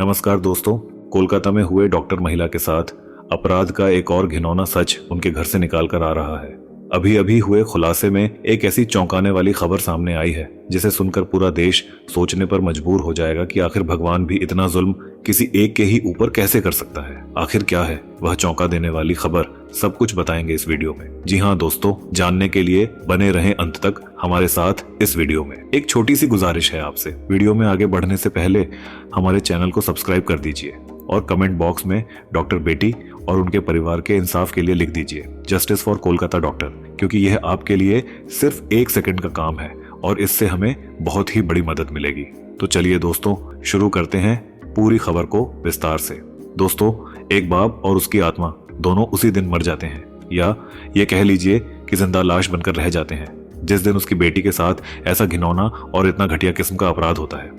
नमस्कार दोस्तों। कोलकाता में हुए डॉक्टर महिला के साथ अपराध का एक और घिनौना सच उनके घर से निकाल कर आ रहा है। अभी अभी हुए खुलासे में एक ऐसी चौंकाने वाली खबर सामने आई है जिसे सुनकर पूरा देश सोचने पर मजबूर हो जाएगा कि आखिर भगवान भी इतना जुल्म किसी एक के ही ऊपर कैसे कर सकता है। आखिर क्या है वह चौंका देने वाली खबर, सब कुछ बताएंगे इस वीडियो में। जी हाँ दोस्तों, जानने के लिए बने रहें अंत तक हमारे साथ इस वीडियो में। एक छोटी सी गुजारिश है आपसे, वीडियो में आगे बढ़ने से पहले हमारे चैनल को सब्सक्राइब कर दीजिए और कमेंट बॉक्स में डॉक्टर बेटी और उनके परिवार के इंसाफ के लिए लिख दीजिए जस्टिस फॉर कोलकाता डॉक्टर, क्योंकि यह आपके लिए सिर्फ 1 सेकंड का काम है और इससे हमें बहुत ही बड़ी मदद मिलेगी। तो चलिए दोस्तों, शुरू करते हैं पूरी खबर को विस्तार से। दोस्तों, एक बाप और उसकी आत्मा दोनों उसी दिन मर जाते हैं, या ये कह लीजिए कि जिंदा लाश बनकर रह जाते हैं जिस दिन उसकी बेटी के साथ ऐसा घिनौना और इतना घटिया किस्म का अपराध होता है।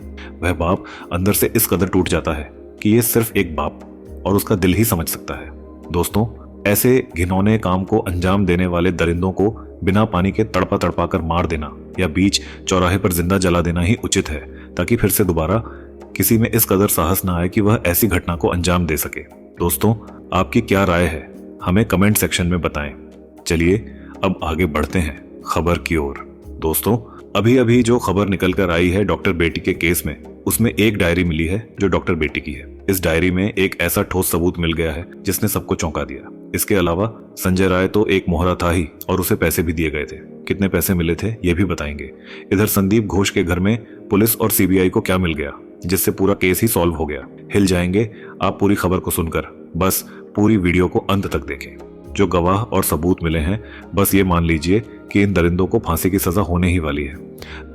वह बाप अंदर से इस कदर टूट जाता है कि ये सिर्फ एक बाप और उसका दिल ही समझ सकता है। दोस्तों, ऐसे घिनौने काम को अंजाम देने वाले दरिंदों को बिना पानी के तड़पा तड़पा कर मार देना या बीच चौराहे पर जिंदा जला देना ही उचित है, ताकि फिर से दोबारा किसी में इस कदर साहस न आए कि वह ऐसी घटना को अंजाम दे सके। दोस्तों, आपकी क्या राय है, हमें कमेंट सेक्शन में बताएं। चलिए अब आगे बढ़ते हैं खबर की ओर। दोस्तों, अभी अभी जो खबर निकल कर आई है डॉक्टर बेटी के केस में, उसमें एक डायरी मिली है जो डॉक्टर बेटी की है। इस डायरी में एक ऐसा ठोस सबूत मिल गया है जिसने सबको चौंका दिया। इसके अलावा संजय राय तो एक मोहरा था ही और उसे पैसे भी दिए गए थे। कितने पैसे मिले थे ये भी बताएंगे। इधर संदीप घोष के घर में पुलिस और सीबीआई को क्या मिल गया जिससे पूरा केस ही सॉल्व हो गया। हिल जाएंगे आप पूरी खबर को सुनकर, बस पूरी वीडियो को अंत तक देखें। जो गवाह और सबूत मिले हैं, बस ये मान लीजिए कि इन दरिंदों को फांसी की सजा होने ही वाली है।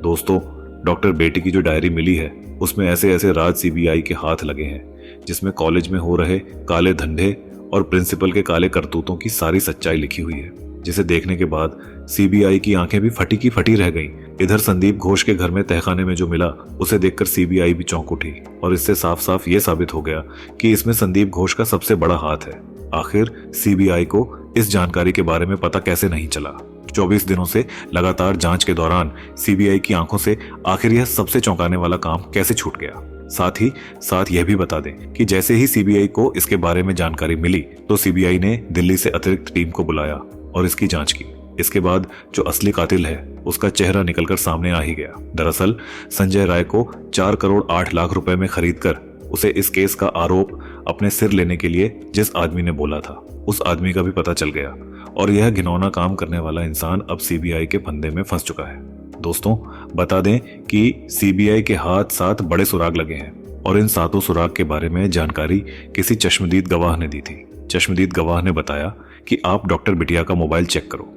दोस्तों, डॉक्टर बेटी की जो डायरी मिली है उसमें ऐसे ऐसे राज सीबीआई के हाथ लगे हैं जिसमें कॉलेज में हो रहे काले धंधे और प्रिंसिपल के काले करतूतों की सारी सच्चाई लिखी हुई है, जिसे देखने के बाद सीबीआई की आंखें भी फटी की फटी रह गईं। इधर संदीप घोष के घर में तहखाने में जो मिला उसे देखकर सीबीआई भी चौंक उठी और इससे साफ साफ ये साबित हो गया कि इसमें संदीप घोष का सबसे बड़ा हाथ है। आखिर सीबीआई को इस जानकारी के बारे में पता कैसे नहीं चला? 24 दिनों से लगातार जांच के दौरान सीबीआई की आंखों से आखिर यह सबसे चौंकाने वाला काम कैसे छूट गया? साथ ही साथ यह भी बता दें कि जैसे ही सीबीआई को इसके बारे में जानकारी मिली तो सीबीआई ने दिल्ली से अतिरिक्त टीम को बुलाया और इसकी जांच की। इसके बाद जो असली कातिल है उसका चेहरा निकलकर सामने आ ही गया। दरअसल संजय राय को 4 करोड़ 8 लाख रुपए में खरीदकर उसे इस केस का आरोप अपने सिर लेने के लिए जिस आदमी ने बोला था, उस आदमी का भी पता चल गया और यह घिनौना काम करने वाला इंसान अब सीबीआई के फंदे में फंस चुका है। दोस्तों, बता दें कि सीबीआई के हाथ 7 बड़े सुराग लगे हैं और इन 7 सुराग के बारे में जानकारी किसी चश्मदीद गवाह ने दी थी। चश्मदीद गवाह ने बताया कि आप डॉक्टर बिटिया का मोबाइल चेक करो।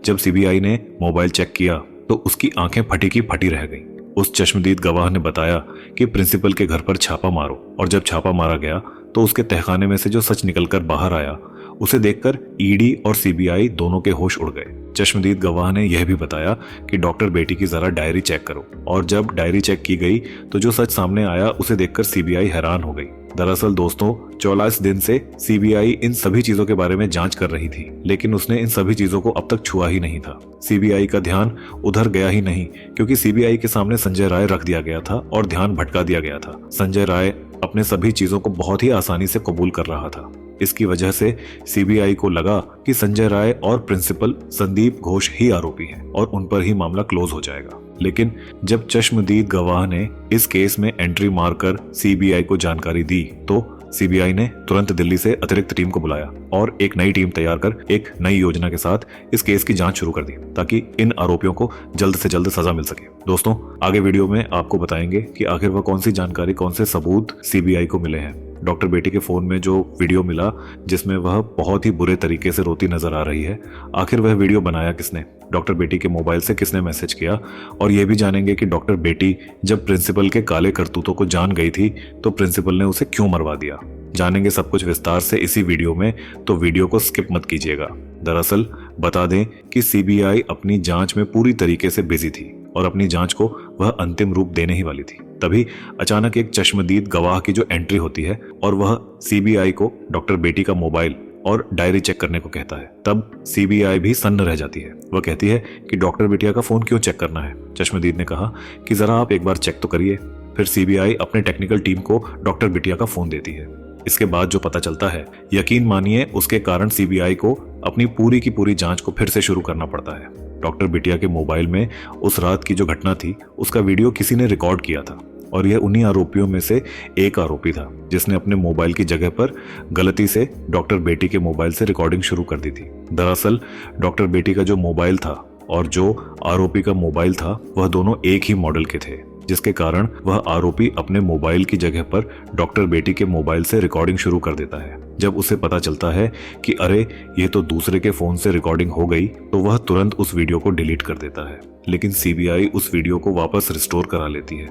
जब सीबीआई ने मोबाइल चेक किया तो उसकी आंखें फटी की फटी रह गईं। उस चश्मदीद गवाह ने बताया कि प्रिंसिपल के घर पर छापा मारो, और जब छापा मारा गया तो उसके तहखाने में से जो सच निकलकर बाहर आया उसे देखकर ईडी और सीबीआई दोनों के होश उड़ गए। चश्मदीद गवाह ने यह भी बताया कि डॉक्टर बेटी की जरा डायरी चेक करो, और जब डायरी चेक की गई तो जो सच सामने आया उसे देखकर सीबीआई हैरान हो गई। दरअसल दोस्तों, 44 दिन से सीबीआई इन सभी चीजों के बारे में जांच कर रही थी, लेकिन उसने इन सभी चीजों को अब तक छुआ ही नहीं था। सीबीआई का ध्यान उधर गया ही नहीं, क्योंकि सीबीआई के सामने संजय राय रख दिया गया था और ध्यान भटका दिया गया था। संजय राय अपने सभी चीजों को बहुत ही आसानी से कबूल कर रहा था। इसकी वजह से सीबीआई को लगा कि संजय राय और प्रिंसिपल संदीप घोष ही आरोपी हैं और उन पर ही मामला क्लोज हो जाएगा। लेकिन जब चश्मदीद गवाह ने इस केस में एंट्री मारकर सीबीआई को जानकारी दी तो सीबीआई ने तुरंत दिल्ली से अतिरिक्त टीम को बुलाया और एक नई टीम तैयार कर एक नई योजना के साथ इस केस की जांच शुरू कर दी, ताकि इन आरोपियों को जल्द से जल्द सजा मिल सके। दोस्तों, आगे वीडियो में आपको बताएंगे कि आखिर वह कौन सी जानकारी, कौन से सबूत सीबीआई को मिले हैं। डॉक्टर बेटी के फोन में जो वीडियो मिला जिसमें वह बहुत ही बुरे तरीके से रोती नजर आ रही है, आखिर वह वीडियो बनाया किसने, डॉक्टर बेटी के मोबाइल से किसने मैसेज किया, और यह भी जानेंगे कि डॉक्टर बेटी जब प्रिंसिपल के काले करतूतों को जान गई थी तो प्रिंसिपल ने उसे क्यों मरवा दिया। जानेंगे सब कुछ विस्तार से इसी वीडियो में, तो वीडियो को स्किप मत कीजिएगा। दरअसल बता दें कि सीबीआई अपनी जांच में पूरी तरीके से बिजी थी और अपनी जांच को वह अंतिम रूप देने ही वाली थी। तभी अचानक एक चश्मदीद गवाह की जो एंट्री होती है और वह सीबीआई को डॉक्टर बेटी का मोबाइल और डायरी चेक करने को कहता है, तब सीबीआई भी सन्न रह जाती है। वह कहती है कि डॉक्टर बिटिया का फोन क्यों चेक करना है। चश्मदीद ने कहा कि जरा आप एक बार चेक तो करिए। फिर सीबीआई अपने टेक्निकल टीम को डॉक्टर बिटिया का फोन देती है। इसके बाद जो पता चलता है, यकीन मानिए उसके कारण सीबीआई को अपनी पूरी की पूरी जांच को फिर से शुरू करना पड़ता है। डॉक्टर बिटिया के मोबाइल में उस रात की जो घटना थी उसका वीडियो किसी ने रिकॉर्ड किया था और यह उन्हीं आरोपियों में से एक आरोपी था जिसने अपने मोबाइल की जगह पर गलती से डॉक्टर बेटी के मोबाइल से रिकॉर्डिंग शुरू कर दी थी। दरअसल डॉक्टर बेटी का जो मोबाइल था और जो आरोपी का मोबाइल था वह दोनों एक ही मॉडल के थे, जिसके कारण वह आरोपी अपने मोबाइल की जगह पर डॉक्टर बेटी के मोबाइल से रिकॉर्डिंग शुरू कर देता है। जब उसे पता चलता है कि अरे ये तो दूसरे के फोन से रिकॉर्डिंग हो गई, तो वह तुरंत उस वीडियो को डिलीट कर देता है। लेकिन सीबीआई उस वीडियो को वापस रिस्टोर करा लेती है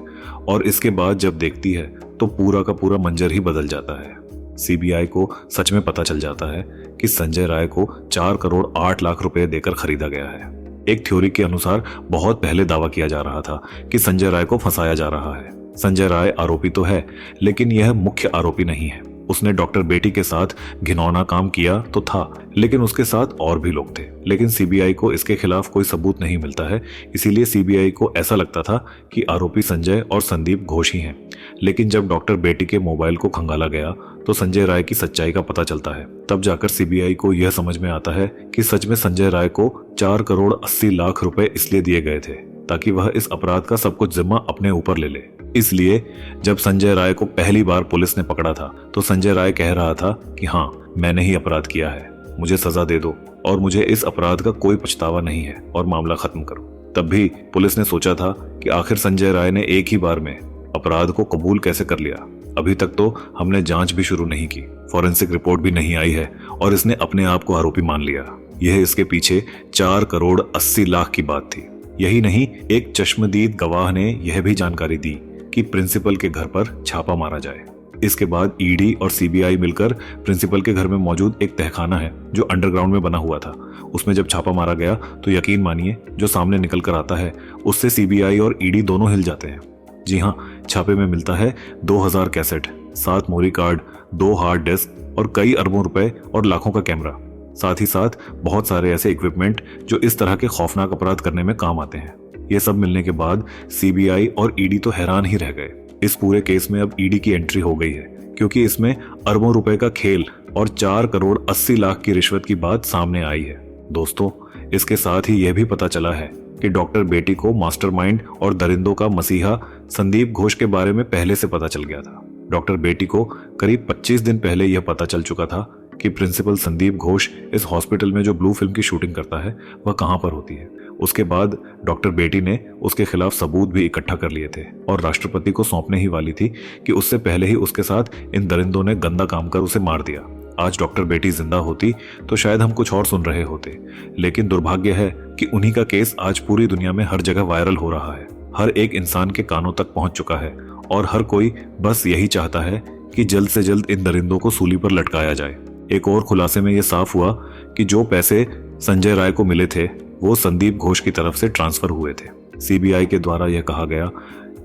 और इसके बाद जब देखती है तो पूरा का पूरा मंजर ही बदल जाता है। सीबीआई को सच में पता चल जाता है कि संजय राय को 4 करोड़ 8 लाख रुपए देकर खरीदा गया है। एक थ्योरी के अनुसार बहुत पहले दावा किया जा रहा था कि संजय राय को फंसाया जा रहा है। संजय राय आरोपी तो है, लेकिन यह मुख्य आरोपी नहीं है। उसने डॉक्टर बेटी के साथ घिनौना काम किया तो था, लेकिन उसके साथ और भी लोग थे। लेकिन सीबीआई को इसके खिलाफ कोई सबूत नहीं मिलता है, इसीलिए सीबीआई को ऐसा लगता था कि आरोपी संजय और संदीप घोष ही हैं। लेकिन जब डॉक्टर बेटी के मोबाइल को खंगाला गया तो संजय राय की सच्चाई का पता चलता है। तब जाकर सीबीआई को यह समझ में आता है कि सच में संजय राय को 4 करोड़ 80 लाख रुपए इसलिए दिए गए थे ताकि वह इस अपराध का सब कुछ जिम्मा अपने ऊपर ले ले। इसलिए जब संजय राय को पहली बार पुलिस ने पकड़ा था तो संजय राय कह रहा था कि हाँ, मैंने ही अपराध किया है, मुझे सजा दे दो और मुझे इस अपराध का कोई पछतावा नहीं है और मामला खत्म करो। तब भी पुलिस ने सोचा था कि आखिर संजय राय ने एक ही बार में अपराध को कबूल कैसे कर लिया। अभी तक तो हमने जांच भी शुरू नहीं की, फॉरेंसिक रिपोर्ट भी नहीं आई है और इसने अपने आप को आरोपी मान लिया। यह इसके पीछे 4 करोड़ 80 लाख की बात थी। यही नहीं, एक चश्मदीद गवाह ने यह भी जानकारी दी कि प्रिंसिपल के घर पर छापा मारा जाए। इसके बाद ईडी और सीबीआई मिलकर प्रिंसिपल के घर में मौजूद एक तहखाना है जो अंडरग्राउंड में बना हुआ था, उसमें जब छापा मारा गया तो यकीन मानिए जो सामने निकल कर आता है उससे सीबीआई और ईडी दोनों हिल जाते हैं। जी हाँ, छापे में मिलता है 2000 cassette, 7 memory card, 2 hard disk और कई अरबों रुपए और लाखों का कैमरा। साथ ही साथ बहुत सारे ऐसे इक्विपमेंट जो इस तरह के खौफनाक अपराध करने में काम आते हैं। ये सब मिलने के बाद सीबीआई और ईडी तो हैरान ही रह गए। इस पूरे केस में अब ईडी की एंट्री हो गई है क्योंकि इसमें अरबों रुपए का खेल और 4 करोड़ 80 लाख की रिश्वत की बात सामने आई है। दोस्तों, इसके साथ ही यह भी पता चला है कि डॉक्टर बेटी को मास्टरमाइंड और दरिंदों का मसीहा संदीप घोष के बारे में पहले से पता चल गया था। डॉक्टर बेटी को करीब 25 दिन पहले यह पता चल चुका था कि प्रिंसिपल संदीप घोष इस हॉस्पिटल में जो ब्लू फिल्म की शूटिंग करता है वह कहां पर होती है। उसके बाद डॉक्टर बेटी ने उसके खिलाफ सबूत भी इकट्ठा कर लिए थे और राष्ट्रपति को सौंपने ही वाली थी कि उससे पहले ही उसके साथ इन दरिंदों ने गंदा काम कर उसे मार दिया। आज डॉक्टर बेटी जिंदा होती तो शायद हम कुछ और सुन रहे होते, लेकिन दुर्भाग्य है कि उन्हीं का केस आज पूरी दुनिया में हर जगह वायरल हो रहा है, हर एक इंसान के कानों तक पहुंच चुका है और हर कोई बस यही चाहता है कि जल्द से जल्द इन दरिंदों को सूली पर लटकाया जाए। एक और खुलासे में यह साफ हुआ कि जो पैसे संजय राय को मिले थे वो संदीप घोष की तरफ से ट्रांसफर हुए थे। सीबीआई के द्वारा यह कहा गया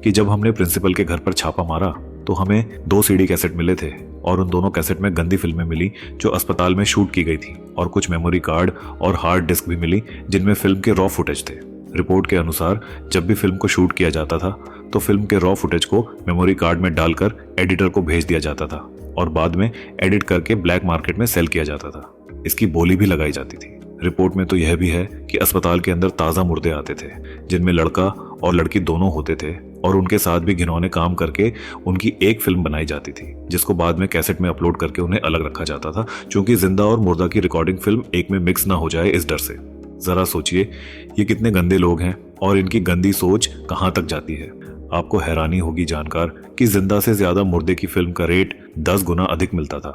कि जब हमने प्रिंसिपल के घर पर छापा मारा तो हमें 2 सीडी कैसेट मिले थे और उन दोनों कैसेट में गंदी फिल्में मिली जो अस्पताल में शूट की गई थी और कुछ मेमोरी कार्ड और हार्ड डिस्क भी मिली जिनमें फिल्म के रॉ फुटेज थे। रिपोर्ट के अनुसार जब भी फिल्म को शूट किया जाता था तो फिल्म के रॉ फुटेज को मेमोरी कार्ड में डालकर एडिटर को भेज दिया जाता था और बाद में एडिट करके ब्लैक मार्केट में सेल किया जाता था। इसकी बोली भी लगाई जाती थी। रिपोर्ट में तो यह भी है कि अस्पताल के अंदर ताज़ा मुर्दे आते थे जिनमें लड़का और लड़की दोनों होते थे और उनके साथ भी घिनौने काम करके उनकी एक फिल्म बनाई जाती थी जिसको बाद में कैसेट में अपलोड करके उन्हें अलग रखा जाता था, क्योंकि जिंदा और मुर्दा की रिकॉर्डिंग फिल्म एक में मिक्स ना हो जाए इस डर से। जरा सोचिए ये कितने गंदे लोग हैं और इनकी गंदी सोच कहाँ तक जाती है। आपको हैरानी होगी जानकर कि जिंदा से ज्यादा मुर्दे की फिल्म का रेट 10 गुना अधिक मिलता था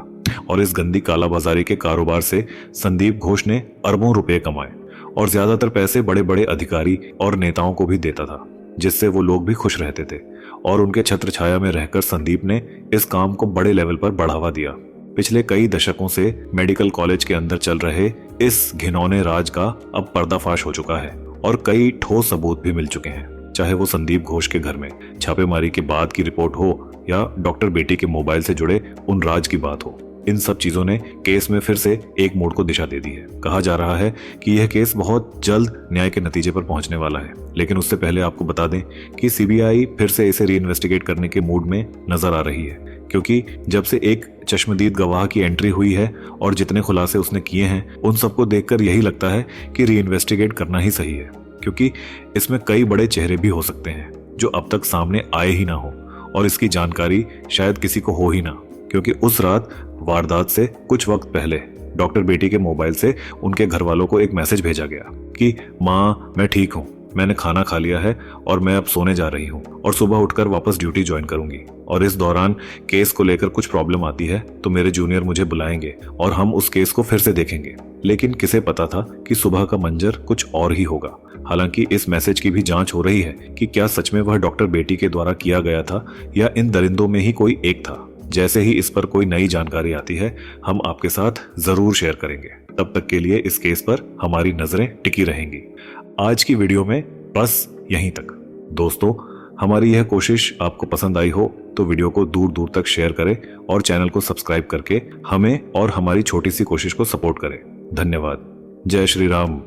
और इस गंदी कालाबाजारी के कारोबार से संदीप घोष ने अरबों रुपए कमाए और ज्यादातर पैसे बड़े बड़े अधिकारी और नेताओं को भी देता था, जिससे वो लोग भी खुश रहते थे और उनके छत्र छाया में रहकर संदीप ने इस काम को बड़े लेवल पर बढ़ावा दिया। पिछले कई दशकों से मेडिकल कॉलेज के अंदर चल रहे इस घिनौने राज का अब पर्दाफाश हो चुका है और कई ठोस सबूत भी मिल चुके हैं, चाहे वो संदीप घोष के घर में छापेमारी के बाद की रिपोर्ट हो या डॉक्टर बेटी के मोबाइल से जुड़े उन राज की बात हो। इन सब चीजों ने केस में फिर से एक मोड़ को दिशा दे दी है। कहा जा रहा है कि यह केस बहुत जल्द न्याय के नतीजे पर पहुंचने वाला है, लेकिन उससे पहले आपको बता दें कि सीबीआई फिर से इसे री इन्वेस्टिगेट करने के मूड में नजर आ रही है, क्योंकि जब से एक चश्मदीद गवाह की एंट्री हुई है और जितने खुलासे उसने किए हैं उन सबको देखकर यही लगता है कि री इन्वेस्टिगेट करना ही सही है, क्योंकि इसमें कई बड़े चेहरे भी हो सकते हैं जो अब तक सामने आए ही ना हो और इसकी जानकारी शायद किसी को हो ही ना, क्योंकि उस रात वारदात से कुछ वक्त पहले डॉक्टर बेटी के मोबाइल से उनके घर वालों को एक मैसेज भेजा गया कि माँ मैं ठीक हूँ, मैंने खाना खा लिया है और मैं अब सोने जा रही हूँ और सुबह उठकर वापस ड्यूटी ज्वाइन करूंगी, और इस दौरान केस को लेकर कुछ प्रॉब्लम आती है तो मेरे जूनियर मुझे बुलाएंगे और हम उस केस को फिर से देखेंगे। लेकिन किसे पता था कि सुबह का मंजर कुछ और ही होगा। हालांकि इस मैसेज की भी जांच हो रही है कि क्या सच में वह डॉक्टर बेटी के द्वारा किया गया था या इन दरिंदों में ही कोई एक था। जैसे ही इस पर कोई नई जानकारी आती है हम आपके साथ जरूर शेयर करेंगे। तब तक के लिए इस केस पर हमारी नजरें टिकी रहेंगी। आज की वीडियो में बस यहीं तक। दोस्तों, हमारी यह कोशिश आपको पसंद आई हो तो वीडियो को दूर दूर तक शेयर करें और चैनल को सब्सक्राइब करके हमें और हमारी छोटी सी कोशिश को सपोर्ट करें। धन्यवाद। जय श्री राम।